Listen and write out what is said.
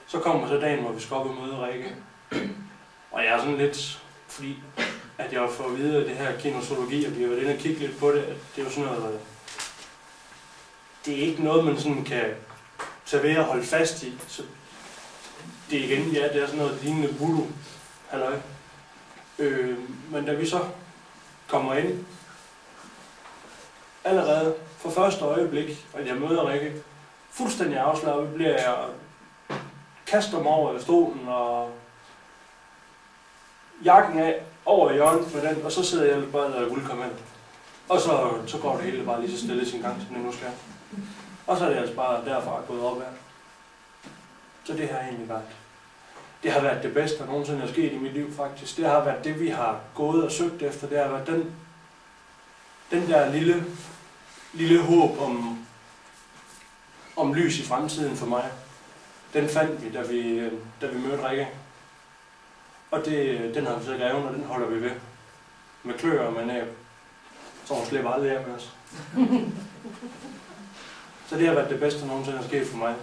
Så kommer så dagen, hvor vi skal op og møde Rikke. Og jeg er sådan lidt, fordi at jeg får at vide, at det her kinosologi, og vi har været inde og kigge lidt på det, at det er jo sådan noget, det er ikke noget, man sådan kan tage ved og holde fast i. Så det er igen, ja, det er sådan noget lignende voodoo, halløj. Men da vi så kommer ind, allerede for første øjeblik, at jeg møder Rikke, fuldstændig afslappet, bliver jeg kaster mig over i stolen og jakken af over i hjørnet med den, og så sidder jeg bare og guldkommer ind. Og så går det hele bare lige så stille i sin gang, som det nu skal. Og så er det altså bare derfra gået op af. Så det har egentlig været. Det har været det bedste, der nogensinde er sket i mit liv faktisk. Det har været det, vi har gået og søgt efter. Det har været den der lille håb om lys i fremtiden for mig. Den fandt vi, da vi mødte Rikke. Og den har vi så greven, og den holder vi ved. Med klør og med næb. Så hun slipper aldrig af med os. Så det har været det bedste, der nogensinde er sket for mig.